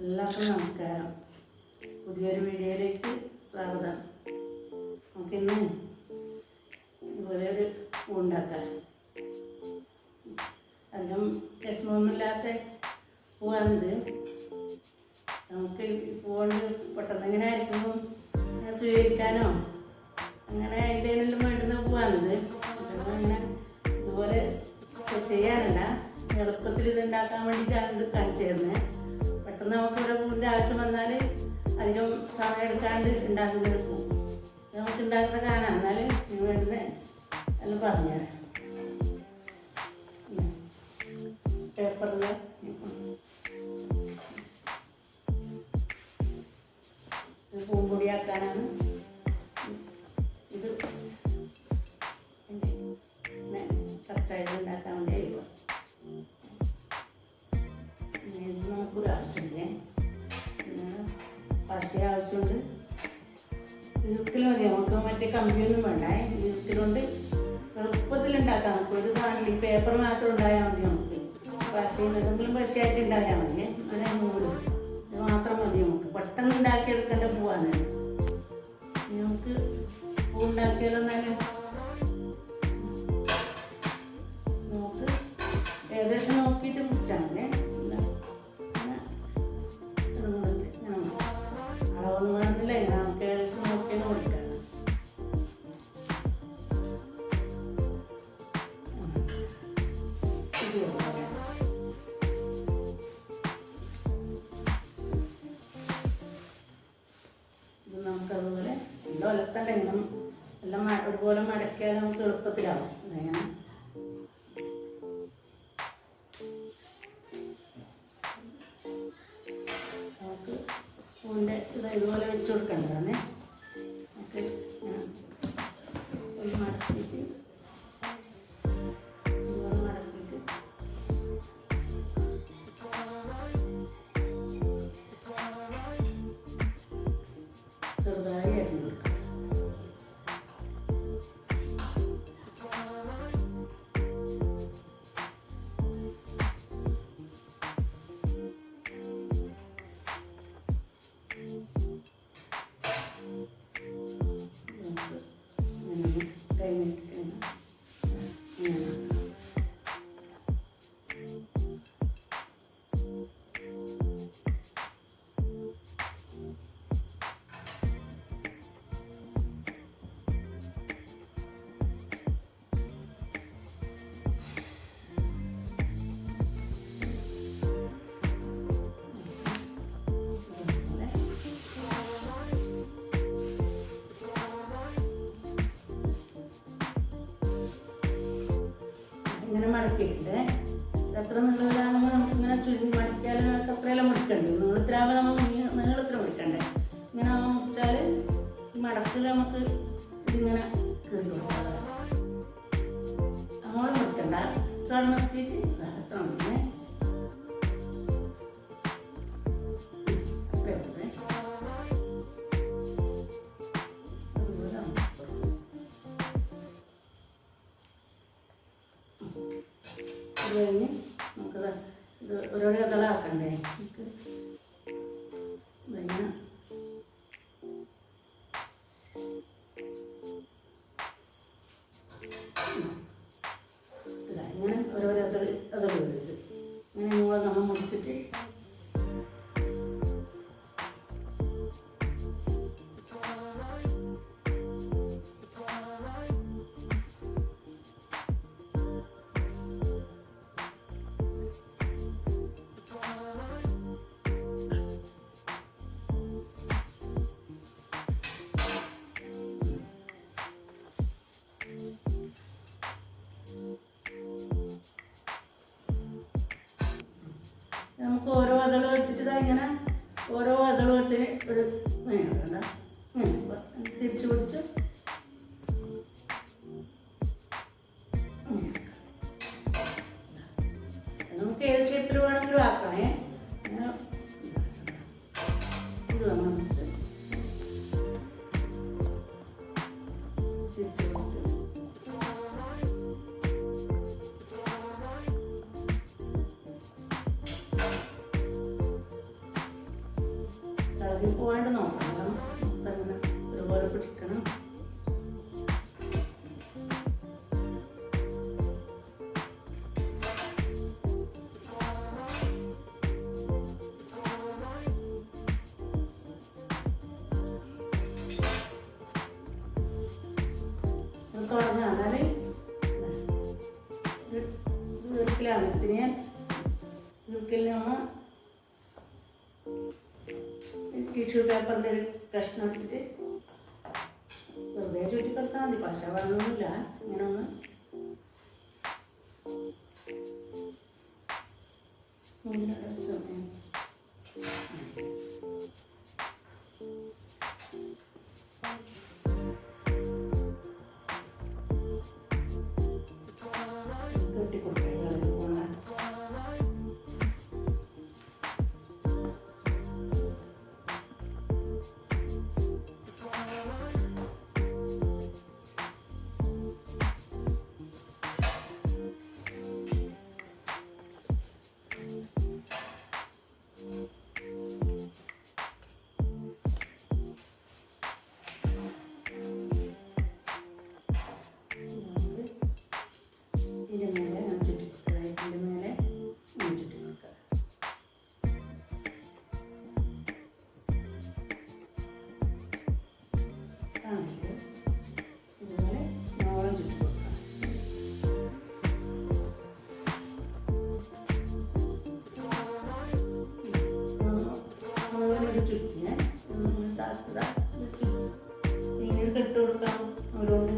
എല്ലാവർക്കും നമസ്കാരം. പുതിയൊരു വീഡിയോയിലേക്ക് സ്വാഗതം. നമുക്കിന്ന് ഇതുപോലെ ഒരു പൂവുണ്ടാക്കാം. അധികം വിഷമമൊന്നുമില്ലാത്ത പൂവാണിത്. നമുക്ക് പൂവുകൊണ്ട് പെട്ടെന്ന് ഇങ്ങനെ ആയിരിക്കുമ്പം സ്വീകരിക്കാനോ അങ്ങനെ എന്തെങ്കിലും വേണ്ടുന്ന പൂവാണിത്. അങ്ങനെ ഇതുപോലെ സെറ്റ് ചെയ്യാനല്ല, എളുപ്പത്തിൽ ഇതുണ്ടാക്കാൻ വേണ്ടിയിട്ടാണ് ഇത് കാണിച്ചു തരുന്നത്. പെട്ടെന്ന് നമുക്കിവിടെ പൂവിൻ്റെ ആവശ്യം വന്നാൽ അധികം സമയം എടുക്കാണ്ട് ഉണ്ടാക്കുന്നൊരു പൂ നമുക്ക് ഉണ്ടാക്കുന്നത് കാണാം. എന്നാൽ ഇതിന് വേണ്ടുന്ന എല്ലാം പറഞ്ഞുതരാം. പേപ്പറിൽ പൂമ്പൊടിയാക്കാനാണ് ഇത്. കച്ചായത് ഉണ്ടാക്കാൻ വേണ്ടി നമുക്കൊരു ആവശ്യമില്ലേ, പശ ആവശ്യമുണ്ട്. ഈർക്കിൽ മതി, നമുക്ക് മറ്റേ കമ്പിയൊന്നും വേണ്ട. ഈർക്കിലുകൊണ്ട് എളുപ്പത്തിലുണ്ടാക്കാം. നമുക്ക് ഒരു സാധനം ഈ പേപ്പർ മാത്രം ഉണ്ടായാൽ മതി. നമുക്ക് പശയും എന്തെങ്കിലും പശയായിട്ട് ഉണ്ടായാൽ മതി. അങ്ങനെ നൂല് ഇത് മാത്രം മതി. നമുക്ക് പെട്ടെന്ന് ഉണ്ടാക്കിയെടുക്കേണ്ട പൂവാണ്. നമുക്ക് പൂ ഉണ്ടാക്കിയാലോ എന്നാലും നമുക്ക് ഏകദേശം നോക്കിയിട്ട് മുറിച്ചാൽ മതി. അളവൊന്നും വേണമെന്നില്ല, ഇങ്ങനെ നമുക്ക് ഏകദേശം നോക്കിയാണ് കൊടുക്കാം. ഇത് നമുക്കതുപോലെ എല്ലാം ഒലത്തണ്ടെങ്കിലും എല്ലാം ഒരുപോലെ മടക്കിയാൽ നമുക്ക് എളുപ്പത്തിലാവും. അങ്ങനെ നമുക്ക് പൂവിൻ്റെ ഇത് ഇതുപോലെ വെച്ച് കൊടുക്കേണ്ടതാണ്. നമുക്ക് ഒന്ന് മടക്കിയിട്ട് ഇതുപോലെ മടക്കിയിട്ട് ചെറുതായി അരിഞ്ഞ് കൊടുക്കാം. ഇങ്ങനെ മടക്കിയിട്ട് എത്ര നീളമില്ലാകുമ്പോൾ നമുക്കിങ്ങനെ ചുരുങ്ങി മടക്കിയാലും അത്രയെല്ലാം മുറിക്കണ്ടേ. നീളത്തിലാകുമ്പോൾ നമ്മൾ നീളത്തിൽ മുറിക്കണ്ടേ. ഇങ്ങനെ മുറിച്ചാൽ മടക്കിൽ നമുക്ക് ഇതിങ്ങനെ കയറി കൊടുക്കാം. അങ്ങോട്ട് മുറിക്കണ്ട, ചോളം നിർത്തിയിട്ട് അത്ര മതി. അത് കഴിഞ്ഞ് നമുക്കത് ഇത് ഓരോരോ ഇതളാക്കണ്ടേ. നമുക്ക് ഇങ്ങനെ ഇങ്ങനെ ഓരോരോ അതൾ വരുന്നത് ഇങ്ങനെ മൂളെ നമ്മൾ മുറിച്ചിട്ട് നമുക്ക് ഓരോ അതളും എടുത്തിട്ട് ഇങ്ങനെ ഓരോ അതളും എടുത്തിന് ഒരു തിരിച്ചു പിടിച്ച് നമുക്ക് ഏത് ഷേപ്പിൽ വേണമെങ്കിലും ആക്കാം. ഇത് നമ്മൾ തിരിച്ചു പിടിച്ച് ഇളകി പോകാണ്ട് നോക്കണം. അങ്ങനെ ഇതുപോലെ പിടിക്കണം. തുടങ്ങാൽ വീട്ടിലാകുമ്പത്തിന് വീട്ടിൽ നമ്മൾ ടിഷ്യൂ പേപ്പറിൻ്റെ ഒരു കഷ്ണം എടുത്തിട്ട് വെറുതെ ചുറ്റിക്കൊടുത്താൽ മതി. പശ വെള്ളമൊന്നുമില്ല. ഇങ്ങനെ ഒന്ന് ഇതുപോലെ നോളം ചുറ്റി കൊടുക്കാം. മുഴുവനൊരു ചുറ്റിനെ ചുറ്റി ഇങ്ങനെ കെട്ട് കൊടുക്കാം. അതുകൊണ്ട്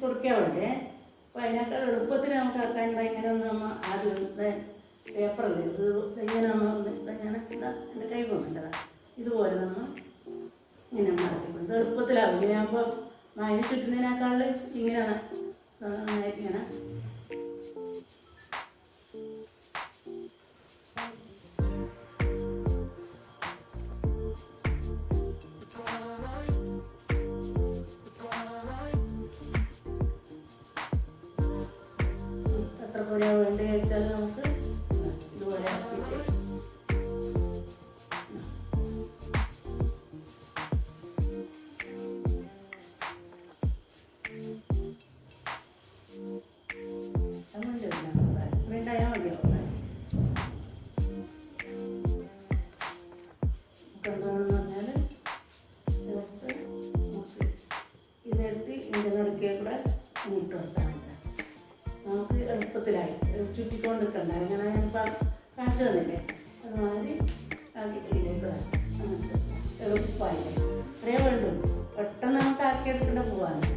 കൊടുക്കാവുണ്ട്. അപ്പോൾ അതിനേക്കാൾ എളുപ്പത്തിൽ നമുക്ക് ആക്കാൻ എന്താ ഇങ്ങനെ ഒന്ന് നമ്മൾ ആദ്യം പേപ്പറല്ലേ ഇത് ഇങ്ങനെ നമ്മൾ ഇങ്ങനെ എൻ്റെ കൈ കൊണ്ടതാ ഇതുപോലെ നമ്മൾ ഇങ്ങനെ മടക്കിക്കൊണ്ട് എളുപ്പത്തിലാവും. ഇങ്ങനെ ആകുമ്പോൾ അതിന് ചുറ്റുന്നതിനേക്കാൾ ഇങ്ങനെ നന്നായിട്ട് ഇങ്ങനെ എത്ര വേണ്ടി കഴിച്ചാൽ നമുക്ക് ഇതുപോലെ ആക്കിയിട്ട് ഉണ്ടായാൽ മതിയാവും. എന്താണെന്ന് പറഞ്ഞാൽ ഇതെടുത്ത് ഇതിൻ്റെ നടുക്കേ കൂടെ ഇട്ട് കൊടുത്താൽ നമുക്ക് എളുപ്പത്തിലായി ചുറ്റിക്കൊണ്ട് നിൽക്കണ്ട. അങ്ങനെ ഞാനിപ്പോൾ കാണിച്ചു തന്നില്ലേ അതുമാതിരി ആക്കിയിട്ട് ഇതിലേക്ക് അങ്ങനത്തെ എളുപ്പമായില്ലേ അത്രേ വേണ്ടു. പെട്ടെന്ന് നമുക്ക് ആക്കിയെടുക്കേണ്ട പോവാണ്.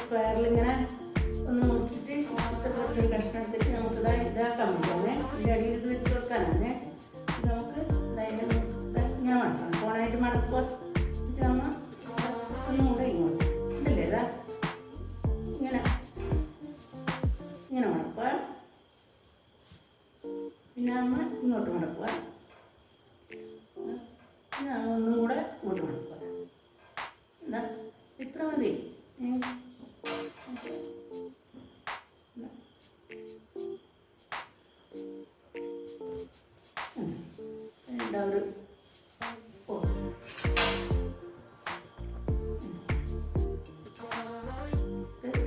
സ്ക്വയറിലിങ്ങനെ ഒന്ന് മുറിച്ചിട്ട് ഒരു കഷ്ണം എടുത്തിട്ട് നമുക്ക് ഇതാക്കാൻ പറ്റുമേ. ഇതിൻ്റെ അടിയിൽ ഇത് വെച്ച് കൊടുക്കാനാണ്. ഇത് നമുക്ക് ഇങ്ങനെ മടക്കണം. ഫോണായിട്ട് മടക്കുക. എന്നിട്ട് നമ്മൾ ഒന്നുകൂടെ ഇങ്ങോട്ട് ഇതല്ലേ ഇതാ ഇങ്ങനെ ഇങ്ങനെ മടക്കുക. പിന്നെ നമ്മൾ ഇങ്ങോട്ട് മടക്കുക. പിന്നെ ഒന്നും കൂടെ ഇങ്ങോട്ട് മടക്കുക. എന്താ ഇത്ര മതി. എല്ലാവരും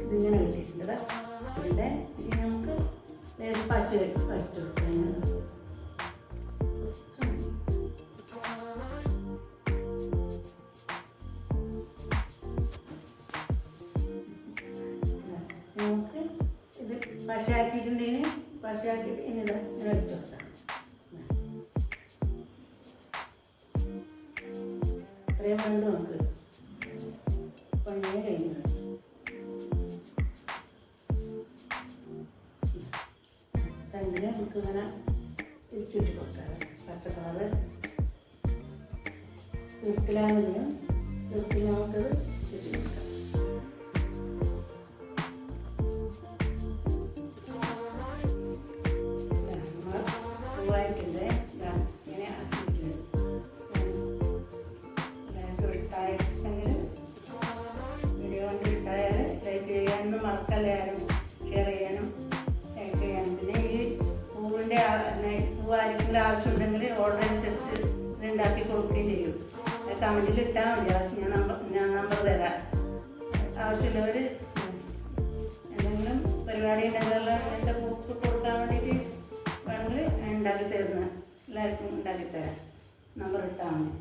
ഇതിങ്ങനെ കിട്ടിയിട്ടുണ്ട്. ഇതിൻ്റെ ഇനി നമുക്ക് പച്ച വരച്ചു കൊടുക്കാം. നമുക്ക് ഇത് പശയാക്കിയിട്ടുണ്ടെങ്കിൽ പശയാക്കിയിട്ട് ഇനി ഇത് ഇങ്ങനെ വെച്ച് കൊടുക്കാം. ഇത്രയും വേണ്ട നമുക്ക് പണിയെ കഴിഞ്ഞത്. തണ്ടിനെ നമുക്ക് ഇങ്ങനെ തിരിച്ചിട്ട് കൊടുക്കാം. പച്ചക്കളറ് തീർക്കിലാണെങ്കിലും തീർക്കിൽ നമുക്കത് തിരിച്ചു കൊടുക്കാം. പൂവായിട്ടുണ്ട് ഇങ്ങനെ ആക്കിയിട്ടുണ്ട്. ഇഷ്ടമായിട്ടുണ്ടെങ്കിൽ വീഡിയോ കൊണ്ട് ഇട്ടായാൽ ലൈക്ക് ചെയ്യാനും മറക്കല്ലേ, ആരും ഷെയർ ചെയ്യാനും ലൈക്ക് ചെയ്യാനും. പിന്നെ ഈ പൂവിൻ്റെ പൂവായിരിക്കും ആവശ്യമുണ്ടെങ്കിൽ ഓർഡർ അനുസരിച്ച് ഇത് ഉണ്ടാക്കി കൊടുക്കുകയും ചെയ്യും. കമൻറ്റിൽ ഇട്ടാൽ മതി. ഞാൻ നമ്പർ തരാം. ആവശ്യമുള്ളവർ എന്തെങ്കിലും പരിപാടി ഉണ്ടെങ്കിൽ അങ്ങനത്തെ പൂക്ക് കൊടുക്കാൻ വേണ്ടിയിട്ട് വേണമെങ്കിൽ ഉണ്ടാക്കി തരുന്ന എല്ലാവർക്കും ഉണ്ടാക്കി തരാം. നമ്പർ ഇട്ടാൽ മതി.